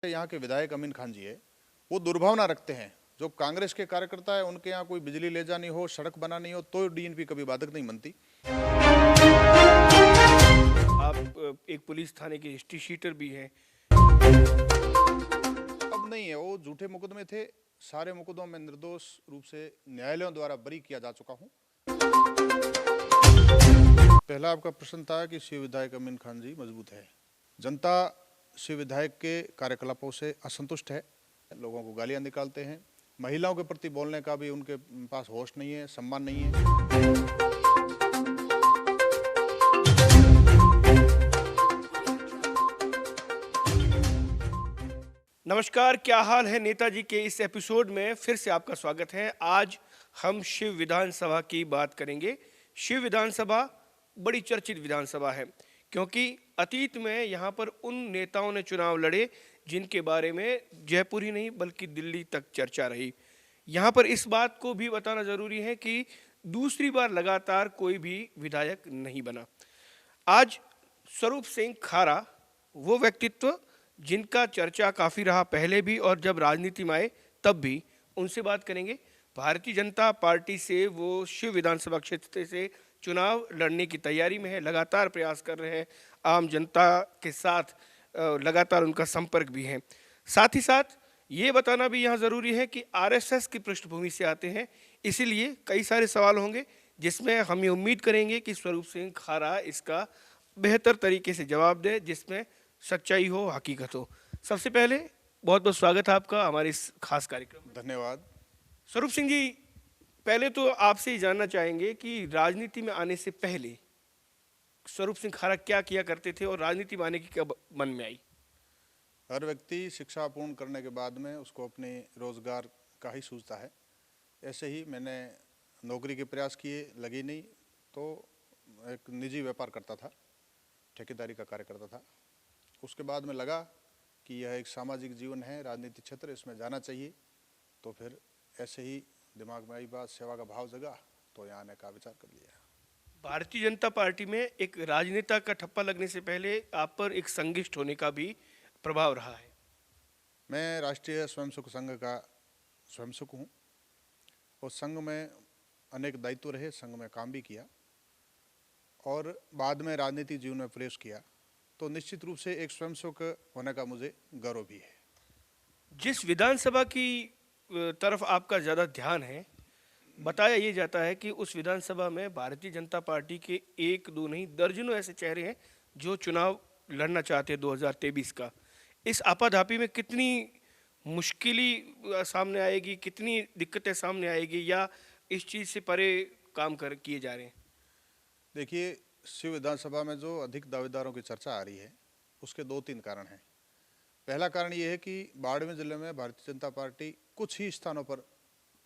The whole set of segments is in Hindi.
यहाँ के विधायक अमीन खान जी है, वो दुर्भावना रखते हैं। जो कांग्रेस के कार्यकर्ता है उनके यहाँ कोई बिजली ले जानी हो, सड़क बनानी हो तो डीएनपी कभी बाधक नहीं बनती। आप एक पुलिस थाने के हिस्ट्री शीटर भी हैं। अब नहीं है, वो झूठे मुकदमे थे। सारे मुकदमों में निर्दोष रूप से न्यायालयों द्वारा बरी किया जा चुका हूँ। पहला आपका प्रश्न था कि शिव विधायक अमीन खान जी मजबूत है। जनता शिव विधायक के कार्यकलापों से असंतुष्ट है, लोगों को गालियां निकालते हैं। महिलाओं के प्रति बोलने का भी उनके पास होश नहीं है, सम्मान नहीं है। नमस्कार, क्या हाल है नेताजी के इस एपिसोड में फिर से आपका स्वागत है। आज हम शिव विधानसभा की बात करेंगे। शिव विधानसभा बड़ी चर्चित विधानसभा है क्योंकि अतीत में यहाँ पर उन नेताओं ने चुनाव लड़े जिनके बारे में जयपुर ही नहीं बल्कि दिल्ली तक चर्चा रही। यहाँ पर इस बात को भी बताना जरूरी है कि दूसरी बार लगातार कोई भी विधायक नहीं बना। आज स्वरूप सिंह खारा वो व्यक्तित्व जिनका चर्चा काफ़ी रहा पहले भी और जब राजनीति में आए तब भी, उनसे बात करेंगे। भारतीय जनता पार्टी से वो शिव विधानसभा क्षेत्र से चुनाव लड़ने की तैयारी में है, लगातार प्रयास कर रहे हैं, आम जनता के साथ लगातार उनका संपर्क भी है। साथ ही साथ ये बताना भी यहाँ ज़रूरी है कि आरएसएस की पृष्ठभूमि से आते हैं, इसीलिए कई सारे सवाल होंगे जिसमें हम ये उम्मीद करेंगे कि स्वरूप सिंह खारा इसका बेहतर तरीके से जवाब दे, जिसमें सच्चाई हो, हकीकत हो। सबसे पहले बहुत बहुत स्वागत है आपका हमारे इस खास कार्यक्रम में। धन्यवाद। स्वरूप सिंह जी, पहले तो आपसे ही जानना चाहेंगे कि राजनीति में आने से पहले स्वरूप सिंह खारा क्या किया करते थे और राजनीति में आने की कब मन में आई? हर व्यक्ति शिक्षा पूर्ण करने के बाद में उसको अपने रोजगार का ही सूझता है। ऐसे ही मैंने नौकरी के प्रयास किए, लगी नहीं तो एक निजी व्यापार करता था, ठेकेदारी का कार्य करता था। उसके बाद में लगा कि यह एक सामाजिक जीवन है, राजनीतिक क्षेत्र, इसमें जाना चाहिए। तो फिर ऐसे ही दिमाग में आई बात, सेवा का भाव जगा तो यहाँ आने का विचार कर लिया। भारतीय जनता पार्टी में एक राजनेता का ठप्पा लगने से पहले आप पर एक संघिष्ठ होने का भी प्रभाव रहा है। मैं राष्ट्रीय स्वयंसेवक संघ का स्वयंसेवक हूँ और संघ में अनेक दायित्व रहे, संघ में काम भी किया और बाद में राजनीतिक जीवन में प्रवेश किया। तो निश्चित रूप से एक स्वयंसेवक होने का मुझे गर्व भी है। जिस विधानसभा की तरफ आपका ज़्यादा ध्यान है, बताया ये जाता है कि उस विधानसभा में भारतीय जनता पार्टी के एक दो नहीं दर्जनों ऐसे चेहरे हैं जो चुनाव लड़ना चाहते हैं 2023 का। इस आपाधापी में कितनी मुश्किलें सामने आएगी, कितनी दिक्कतें सामने आएगी, या इस चीज़ से परे काम कर किए जा रहे हैं? देखिए, शिव विधानसभा में जो अधिक दावेदारों की चर्चा आ रही है उसके दो तीन कारण हैं। पहला कारण ये है कि बाड़मेर जिले में भारतीय जनता पार्टी कुछ ही स्थानों पर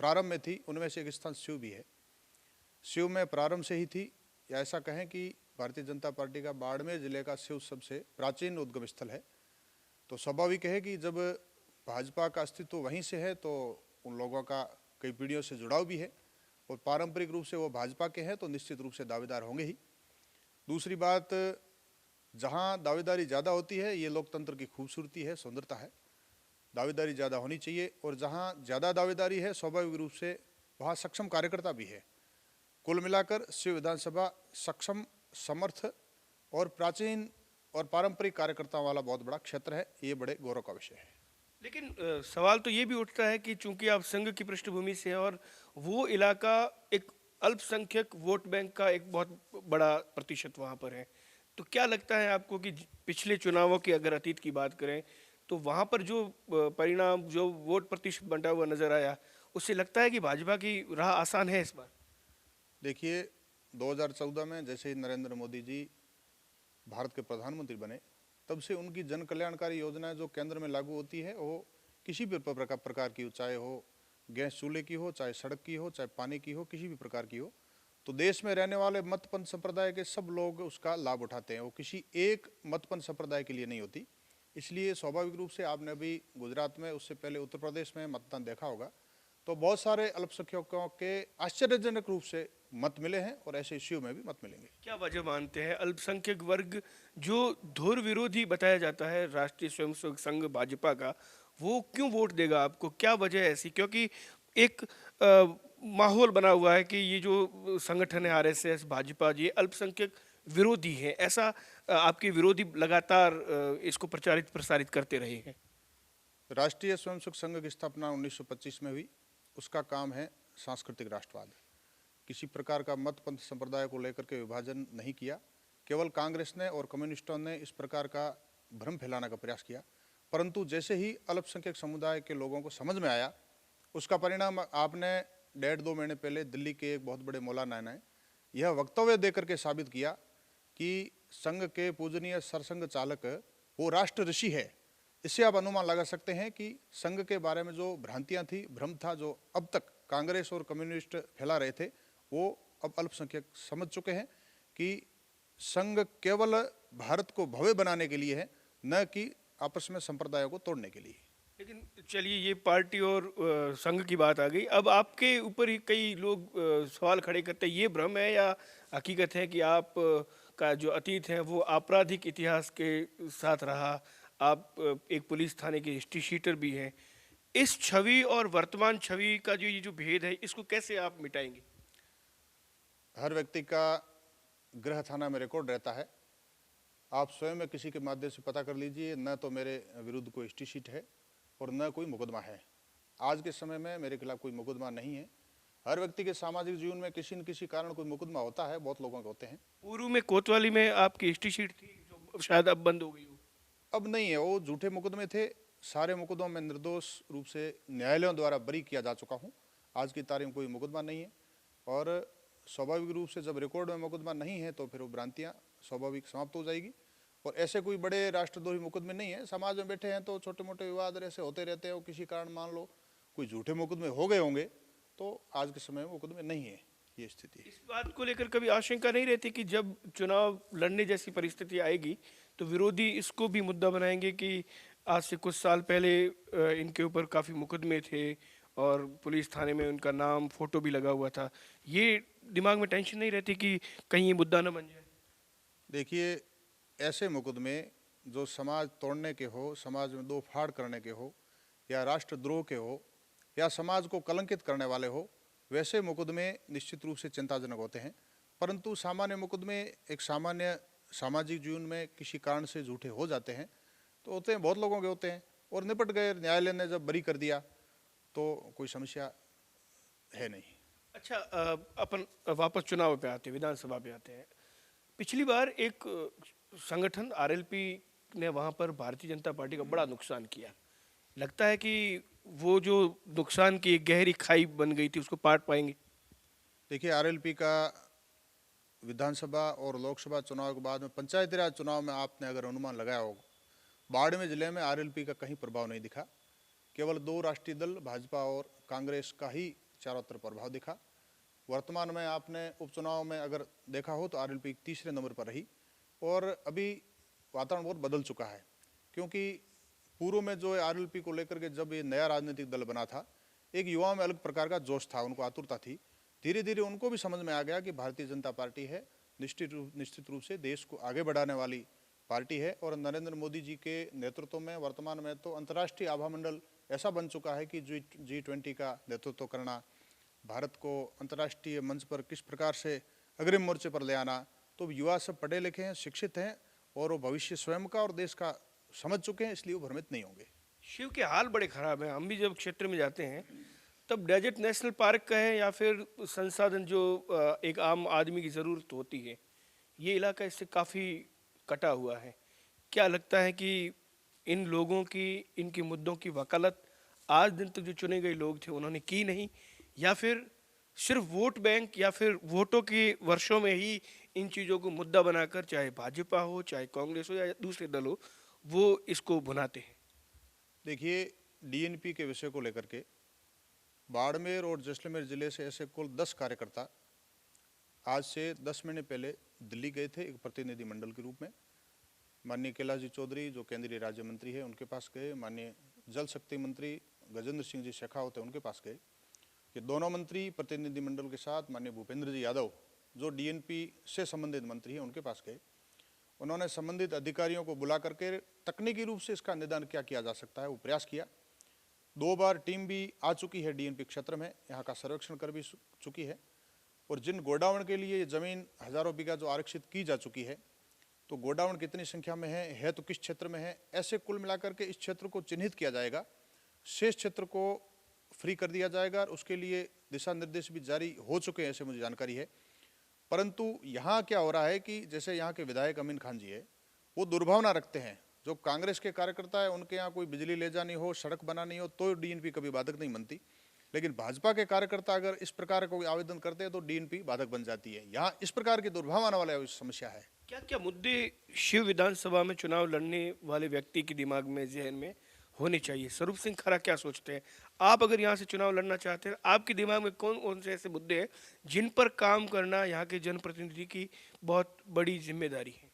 प्रारंभ में थी, उनमें से एक स्थान शिव भी है। शिव में प्रारंभ से ही थी, या ऐसा कहें कि भारतीय जनता पार्टी का बाड़मेर जिले का शिव सबसे प्राचीन उद्गम स्थल है। तो स्वाभाविक है कि जब भाजपा का अस्तित्व वहीं से है तो उन लोगों का कई पीढ़ियों से जुड़ाव भी है और पारंपरिक रूप से वो भाजपा के हैं तो निश्चित रूप से दावेदार होंगे ही। दूसरी बात, जहाँ दावेदारी ज़्यादा होती है, ये लोकतंत्र की खूबसूरती है, सुंदरता है। दावेदारी ज़्यादा होनी चाहिए और जहाँ ज़्यादा दावेदारी है स्वाभाविक रूप से वहाँ सक्षम कार्यकर्ता भी है। कुल मिलाकर शिव विधानसभा सक्षम, समर्थ और प्राचीन और पारंपरिक कार्यकर्ताओं वाला बहुत बड़ा क्षेत्र है। ये बड़े गौरव का विषय है। लेकिन सवाल तो ये भी उठता है कि चूंकि आप संघ की पृष्ठभूमि से हैं और वो इलाका एक अल्पसंख्यक वोट बैंक का एक बहुत बड़ा प्रतिशत वहाँ पर है, तो क्या लगता है आपको कि पिछले चुनावों की अगर अतीत की बात करें तो वहाँ पर जो परिणाम, जो वोट प्रतिशत बंटा हुआ नजर आया, उससे लगता है कि भाजपा की राह आसान है इस बार? देखिए, 2014 में जैसे ही नरेंद्र मोदी जी भारत के प्रधानमंत्री बने, तब से उनकी जन कल्याणकारी योजनाएं जो केंद्र में लागू होती है वो किसी भी प्रकार की हो, चाहे हो गैस चूल्हे की हो, चाहे सड़क की हो, चाहे पानी की हो, किसी भी प्रकार की हो, तो देश में रहने वाले मतपंथ संप्रदाय के सब लोग उसका लाभ उठाते हैं। वो किसी एक मतपंथ संप्रदाय के लिए नहीं होती। इसलिए स्वाभाविक रूप से आपने अभी गुजरात में, उससे पहले उत्तर प्रदेश में मतदान देखा होगा, तो बहुत सारे अल्पसंख्यकों के आश्चर्यजनक रूप से मत मिले हैं और ऐसे इश्यू में भी मत मिलेंगे। क्या वजह मानते हैं अल्पसंख्यक वर्ग जो धुर विरोधी बताया जाता है राष्ट्रीय स्वयंसेवक संघ भाजपा का, वो क्यों वोट देगा आपको? क्या वजह है ऐसी? क्योंकि एक माहौल बना हुआ है कि ये जो संगठन है आरएसएस भाजपा, ये अल्पसंख्यक विरोधी है, ऐसा आपके विरोधी लगातार इसको प्रचारित प्रसारित करते रहे हैं। राष्ट्रीय स्वयंसेवक संघ की स्थापना 1925 में हुई। उसका काम है सांस्कृतिक राष्ट्रवाद। किसी प्रकार का मत पंथ संप्रदाय को लेकर के विभाजन नहीं किया। केवल कांग्रेस ने और कम्युनिस्टों ने इस प्रकार का भ्रम फैलाने का प्रयास किया। परंतु जैसे ही अल्पसंख्यक समुदाय के लोगों को समझ में आया, उसका परिणाम आपने 1.5-2 महीने पहले दिल्ली के एक बहुत बड़े मौलाना ने यह वक्तव्य देकर के साबित किया कि संघ के पूजनीय सरसंघ चालक वो राष्ट्र ऋषि है। इससे आप अनुमान लगा सकते हैं कि संघ के बारे में जो भ्रांतियां थी, भ्रम था, जो अब तक कांग्रेस और कम्युनिस्ट फैला रहे थे, वो अब अल्पसंख्यक समझ चुके हैं कि संघ केवल भारत को भव्य बनाने के लिए है, न कि आपस में संप्रदायों को तोड़ने के लिए। लेकिन चलिए, ये पार्टी और संघ की बात आ गई। अब आपके ऊपर ही कई लोग सवाल खड़े करते हैं, ये भ्रम है या हकीकत है कि आप का जो अतीत है वो आपराधिक इतिहास के साथ रहा? आप एक पुलिस थाने के हिस्ट्री शीटर भी हैं। इस छवि और वर्तमान छवि का जो ये जो भेद है, इसको कैसे आप मिटाएंगे? हर व्यक्ति का गृह थाना में रिकॉर्ड रहता है। आप स्वयं में किसी के माध्यम से पता कर लीजिए, न तो मेरे विरुद्ध कोई हिस्ट्री शीट है और न कोई मुकदमा है। आज के समय में मेरे खिलाफ कोई मुकदमा नहीं है। हर व्यक्ति के सामाजिक जीवन में किसी न किसी कारण कोई मुकदमा होता है, बहुत लोगों के होते हैं। पूर्व में कोतवाली में आपकी हिस्ट्री शीट थी जो शायद अब बंद हो गई हो। अब नहीं है, वो झूठे मुकदमे थे। सारे मुकदमों में निर्दोष रूप से न्यायालयों द्वारा बरी किया जा चुका हूँ। आज की तारीख में कोई मुकदमा नहीं है और स्वाभाविक रूप से जब रिकॉर्ड में मुकदमा नहीं है तो फिर वो भ्रांतियाँ स्वाभाविक समाप्त हो जाएगी। और ऐसे कोई बड़े राष्ट्रद्रोही मुकदमे नहीं है। समाज में बैठे हैं तो छोटे मोटे विवाद ऐसे होते रहते हैं। वो किसी कारण मान लो कोई झूठे मुकदमे हो गए होंगे, तो आज के समय में मुकदमे नहीं है, ये स्थिति है। इस बात को लेकर कभी आशंका नहीं रहती कि जब चुनाव लड़ने जैसी परिस्थिति आएगी तो विरोधी इसको भी मुद्दा बनाएंगे कि आज से कुछ साल पहले इनके ऊपर काफ़ी मुकदमे थे और पुलिस थाने में उनका नाम फोटो भी लगा हुआ था? ये दिमाग में टेंशन नहीं रहती कि कहीं ये मुद्दा न बन जाए? देखिए, ऐसे मुकदमे जो समाज तोड़ने के हो, समाज में दो फाड़ करने के हो, या राष्ट्रद्रोह के हो, या समाज को कलंकित करने वाले हो, वैसे मुकदमे निश्चित रूप से चिंताजनक होते हैं। परंतु सामान्य मुकदमे एक सामान्य सामाजिक जीवन में किसी कारण से झूठे हो जाते हैं, तो होते हैं, बहुत लोगों के होते हैं और निपट गए। न्यायालय ने जब बरी कर दिया तो कोई समस्या है नहीं। अच्छा, अपन वापस चुनाव पे आते हैं, विधानसभा पे आते हैं। पिछली बार एक संगठन आरएलपी ने वहाँ पर भारतीय जनता पार्टी का बड़ा नुकसान किया। लगता है कि वो जो नुकसान की एक गहरी खाई बन गई थी उसको पाट पाएंगे? देखिए, आरएलपी का विधानसभा और लोकसभा चुनाव के बाद में पंचायती राज चुनाव में आपने अगर अनुमान लगाया होगा, बाड़मेर जिले में आरएलपी का कहीं प्रभाव नहीं दिखा। केवल दो राष्ट्रीय दल भाजपा और कांग्रेस का ही चारों तरफ प्रभाव दिखा। वर्तमान में आपने उपचुनाव में अगर देखा हो तो आरएलपी तीसरे नंबर पर रही और अभी वातावरण बहुत बदल चुका है। क्योंकि पूर्व में जो आरएलपी को लेकर के जब ये नया राजनीतिक दल बना था, एक युवाओं में अलग प्रकार का जोश था, उनको आतुरता थी। धीरे धीरे उनको भी समझ में आ गया कि भारतीय जनता पार्टी है निश्चित रूप से देश को आगे बढ़ाने वाली पार्टी है। और नरेंद्र मोदी जी के नेतृत्व में वर्तमान में तो अंतर्राष्ट्रीय आभा मंडल ऐसा बन चुका है कि G20 का नेतृत्व करना, भारत को अंतर्राष्ट्रीय मंच पर किस प्रकार से अग्रिम मोर्चे पर ले आना, तो युवा सब पढ़े लिखे हैं, शिक्षित हैं और वो भविष्य स्वयं का और देश का समझ चुके हैं, इसलिए वो भ्रमित नहीं होंगे। शिव के हाल बड़े खराब हैं। हम भी जब क्षेत्र में जाते हैं तब डेजर्ट नेशनल पार्क का है या फिर संसाधन जो एक आम आदमी की ज़रूरत होती है, ये इलाका इससे काफ़ी कटा हुआ है। क्या लगता है कि इन लोगों की, इनके मुद्दों की वकालत आज दिन तक जो चुने गए लोग थे उन्होंने की नहीं, या फिर सिर्फ वोट बैंक या फिर वोटों के वर्षों में ही इन चीज़ों को मुद्दा बनाकर, चाहे भाजपा हो चाहे कांग्रेस हो या दूसरे दल हो, वो इसको भुनाते हैं? देखिए, डीएनपी के विषय को लेकर के बाड़मेर और जैसलमेर जिले से ऐसे कुल 10 कार्यकर्ता आज से 10 महीने पहले दिल्ली गए थे एक प्रतिनिधि मंडल के रूप में। माननीय कैलाश जी चौधरी जो केंद्रीय राज्य मंत्री है उनके पास गए, माननीय जल शक्ति मंत्री गजेंद्र सिंह जी शेखावत है उनके पास गए। कि दोनों मंत्री प्रतिनिधिमंडल के साथ माननीय भूपेंद्र जी यादव जो डीएनपी से संबंधित मंत्री हैं उनके पास गए। उन्होंने संबंधित अधिकारियों को बुला करके तकनीकी रूप से इसका निदान क्या किया जा सकता है वो प्रयास किया। 2 बार टीम भी आ चुकी है डीएनपी क्षेत्र में, यहाँ का सर्वेक्षण कर भी चुकी है। और जिन गोडाउन के लिए ये जमीन हजारों बीघा जो आरक्षित की जा चुकी है, तो गोडाउन कितनी संख्या में है तो किस क्षेत्र में है, ऐसे कुल मिलाकर के इस क्षेत्र को चिन्हित किया जाएगा। शेष क्षेत्र को फ्री कर दिया जाएगा और उसके लिए दिशा निर्देश भी जारी हो चुके हैं, ऐसे मुझे जानकारी है। परंतु यहाँ क्या हो रहा है कि जैसे यहाँ के विधायक अमीन खान जी है, वो दुर्भावना रखते हैं। जो कांग्रेस के कार्यकर्ता है उनके यहाँ कोई बिजली ले जानी हो, सड़क बनानी हो तो डीएनपी कभी बाधक नहीं बनती, लेकिन भाजपा के कार्यकर्ता अगर इस प्रकार का कोई आवेदन करते हैं तो डीएनपी बाधक बन जाती है। यहाँ इस प्रकार की दुर्भावना वाला समस्या है। क्या क्या मुद्दे शिव विधानसभा में चुनाव लड़ने वाले व्यक्ति के दिमाग में, जहन में होने चाहिए? स्वरूप सिंह खरा क्या सोचते हैं? आप अगर यहाँ से चुनाव लड़ना चाहते हैं, आपके दिमाग में कौन कौन से ऐसे मुद्दे हैं जिन पर काम करना यहाँ के जनप्रतिनिधि की बहुत बड़ी जिम्मेदारी है?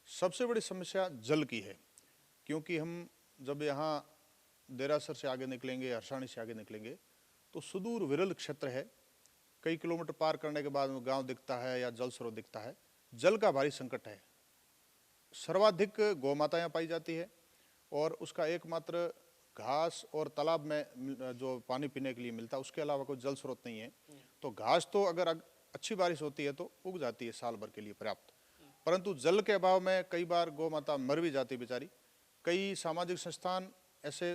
सबसे बड़ी समस्या जल की है, क्योंकि हम जब यहाँ देरासर से आगे निकलेंगे, हरसाणी से आगे निकलेंगे तो सुदूर विरल क्षेत्र है। कई किलोमीटर पार करने के बाद में गांव दिखता है या जल स्रोत दिखता है। जल का भारी संकट है। सर्वाधिक गौ माता यहाँ पाई जाती है और उसका एकमात्र घास और तालाब में जो पानी पीने के लिए मिलता है, उसके अलावा कोई जल स्रोत नहीं है। तो घास तो अगर अच्छी बारिश होती है तो उग जाती है साल भर के लिए पर्याप्त, परंतु जल के अभाव में कई बार गौ माता मर भी जाती है बेचारी। कई सामाजिक संस्थान ऐसे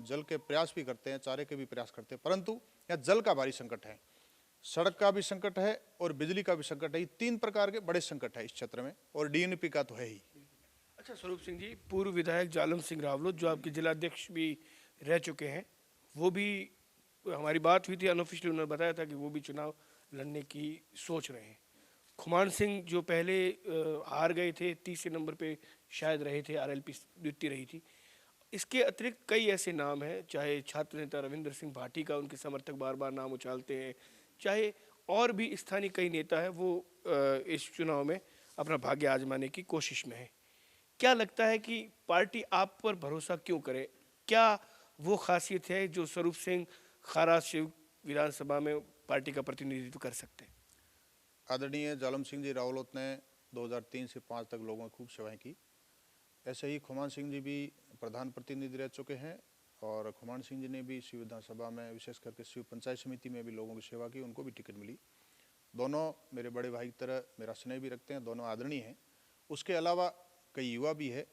जल के प्रयास भी करते हैं, चारे के भी प्रयास करते हैं, परंतु यहाँ जल का भारी संकट है, सड़क का भी संकट है और बिजली का भी संकट है। ये 3 प्रकार के बड़े संकट है इस क्षेत्र में और डीएनपी का तो है ही। अच्छा स्वरूप सिंह जी, पूर्व विधायक जालम सिंह रावलोत जो आपके जिलाध्यक्ष भी रह चुके हैं, वो भी, हमारी बात हुई थी अनऑफिशियली, उन्होंने बताया था कि वो भी चुनाव लड़ने की सोच रहे हैं। खुमान सिंह जो पहले हार गए थे, 30 नंबर पे शायद रहे थे, आरएलपी द्वितीय रही थी। इसके अतिरिक्त कई ऐसे नाम हैं, चाहे छात्र नेता रविंद्र सिंह भाटी का उनके समर्थक बार बार नाम उछालते हैं, चाहे और भी स्थानीय कई नेता हैं, वो इस चुनाव में अपना भाग्य आजमाने की कोशिश में है। क्या लगता है कि पार्टी आप पर भरोसा क्यों करे? क्या वो खासियत है जो स्वरूप सिंह खारा शिव विधानसभा में पार्टी का प्रतिनिधित्व कर सकते हैं? आदरणीय जालम सिंह जी रावलोत ने 2003 से 5 तक लोगों की खूब सेवाएं की। ऐसे ही खुमान सिंह जी भी प्रधान प्रतिनिधि रह चुके हैं और खुमान सिंह जी ने भी शिव विधानसभा में, विशेष करके शिव पंचायत समिति में भी लोगों की सेवा की, उनको भी टिकट मिली। दोनों मेरे बड़े भाई की तरह मेरा स्नेह भी रखते हैं, दोनों आदरणीय हैं। उसके अलावा कई युवा भी है।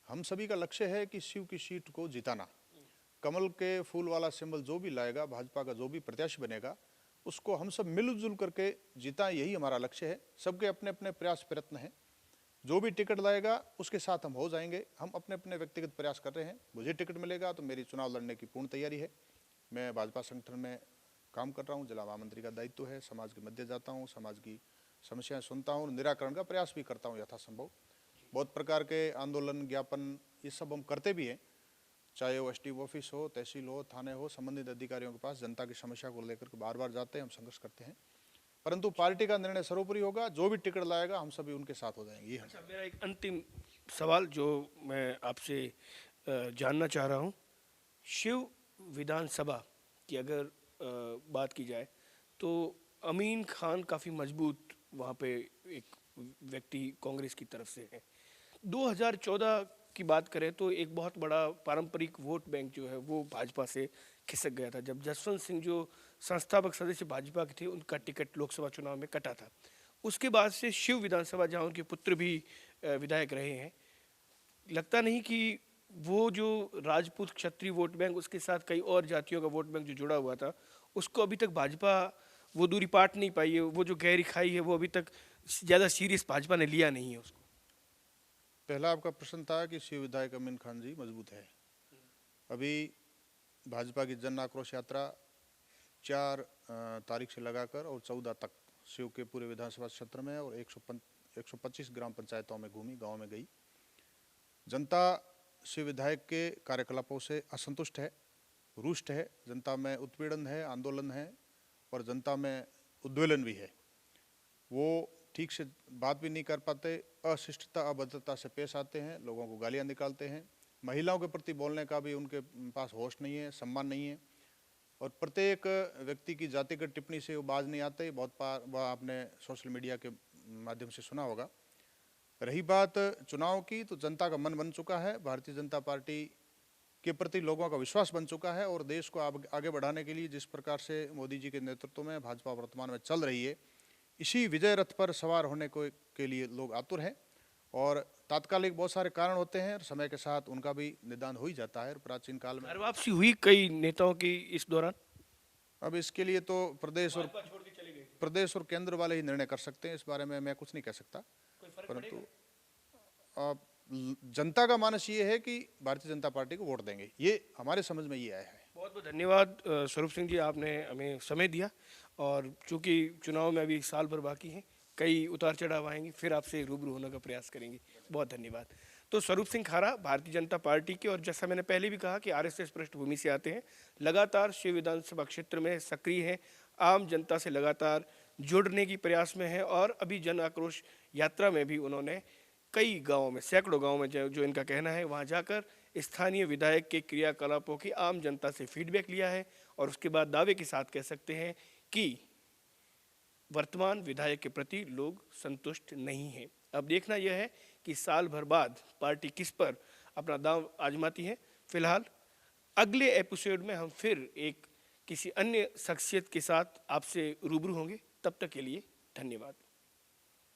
हम सभी का लक्ष्य है कि शिव की सीट को जिताना। कमल के फूल वाला सिंबल जो भी लाएगा, भाजपा का जो भी प्रत्याशी बनेगा, उसको हम सब मिलजुल करके जीता, यही हमारा लक्ष्य है। सबके अपने अपने प्रयास प्रयत्न हैं। जो भी टिकट लाएगा उसके साथ हम हो जाएंगे। हम अपने अपने व्यक्तिगत प्रयास कर रहे हैं। मुझे टिकट मिलेगा तो मेरी चुनाव लड़ने की पूर्ण तैयारी है। मैं भाजपा संगठन में काम कर रहा हूँ, जिला महामंत्री का दायित्व है। समाज के मध्य जाता हूँ, समाज की समस्याएं सुनता हूँ, निराकरण का प्रयास भी करता हूँ यथासंभव। बहुत प्रकार के आंदोलन, ज्ञापन, ये सब हम करते भी हैं, चाहे वो एसडीओ ऑफिस हो, तहसील हो, थाने हो, संबंधित अधिकारियों के पास जनता की समस्या को लेकर के बार बार जाते हैं, हम संघर्ष करते हैं। परंतु पार्टी का निर्णय सर्वोपरि होगा। जो भी टिकट लाएगा हम सभी उनके साथ हो जाएंगे। अच्छा, मेरा एक अंतिम सवाल जो मैं आपसे जानना चाह रहा हूँ, शिव विधानसभा की अगर बात की जाए तो अमीन खान काफ़ी मजबूत वहाँ पे एक व्यक्ति कांग्रेस की तरफ से है। 2014 की बात करें तो एक बहुत बड़ा पारंपरिक वोट बैंक जो है वो भाजपा से खिसक गया था, जब जसवंत सिंह जो संस्थापक सदस्य भाजपा के थे उनका टिकट लोकसभा चुनाव में कटा था। उसके बाद से शिव विधानसभा, जहाँ उनके पुत्र भी विधायक रहे हैं, लगता नहीं कि वो जो राजपूत क्षत्रिय वोट बैंक, उसके साथ कई और जातियों का वोट बैंक जो जुड़ा हुआ था, उसको अभी तक भाजपा वो दूरी पाट नहीं पाई है। वो जो गहरी खाई है वो अभी तक ज़्यादा सीरियस भाजपा ने लिया नहीं है उसको। पहला आपका प्रश्न था कि शिव विधायक अमीन खान जी मजबूत है। अभी भाजपा की जन आक्रोश यात्रा 4 तारीख से लगाकर और 14 तक शिव के पूरे विधानसभा क्षेत्र में और 125 ग्राम पंचायतों में घूमी, गांव में गई। जनता शिव विधायक के कार्यकलापों से असंतुष्ट है, रुष्ट है। जनता में उत्पीड़न है, आंदोलन है और जनता में उद्वेलन भी है। वो ठीक से बात भी नहीं कर पाते, अशिष्टता, अभद्रता से पेश आते हैं, लोगों को गालियां निकालते हैं। महिलाओं के प्रति बोलने का भी उनके पास होश नहीं है, सम्मान नहीं है। और प्रत्येक व्यक्ति की जातिगत टिप्पणी से वो बाज नहीं आते। बहुत बार वह आपने सोशल मीडिया के माध्यम से सुना होगा। रही बात चुनाव की, तो जनता का मन बन चुका है, भारतीय जनता पार्टी के प्रति लोगों का विश्वास बन चुका है और देश को आगे बढ़ाने के लिए जिस प्रकार से मोदी जी के नेतृत्व में भाजपा वर्तमान में चल रही है, इसी विजय रथ पर सवार होने के लिए लोग आतुर हैं। और तात्कालिक बहुत सारे कारण होते हैं और समय के साथ उनका भी निदान हो ही जाता है। और प्राचीन काल में घर वापसी हुई कई नेताओं की इस दौरान। अब इसके लिए तो प्रदेश छोड़ के चले गए, और केंद्र वाले ही निर्णय कर सकते हैं। इस बारे में मैं कुछ नहीं कह सकता। कोई फर्क परंतु पड़ेगा? जनता का मानस ये है कि भारतीय जनता पार्टी को वोट देंगे, ये हमारे समझ में ये आया है। बहुत बहुत धन्यवाद स्वरूप सिंह जी, आपने हमें समय दिया। और चूंकि चुनाव में अभी साल भर बाकी है, कई उतार चढ़ाव आएंगे, फिर आपसे रूबरू होने का प्रयास करेंगे। बहुत धन्यवाद। तो स्वरूप सिंह खारा भारतीय जनता पार्टी के, और जैसा मैंने पहले भी कहा कि आरएसएस पृष्ठभूमि से आते हैं, लगातार शिव विधानसभा क्षेत्र में सक्रिय हैं, आम जनता से लगातार जुड़ने की प्रयास में है। और अभी जन आक्रोश यात्रा में भी उन्होंने कई गांवों में, सैकड़ों गांवों में जो इनका कहना है, वहां जाकर स्थानीय विधायक के क्रियाकलापों की आम जनता से फीडबैक लिया है। और उसके बाद दावे के साथ कह सकते हैं कि वर्तमान विधायक के प्रति लोग संतुष्ट नहीं हैं। अब देखना यह है कि साल भर बाद पार्टी किस पर अपना दांव आजमाती है। फिलहाल अगले एपिसोड में हम फिर एक किसी अन्य शख्सियत के साथ आपसे रूबरू होंगे। तब तक के लिए धन्यवाद।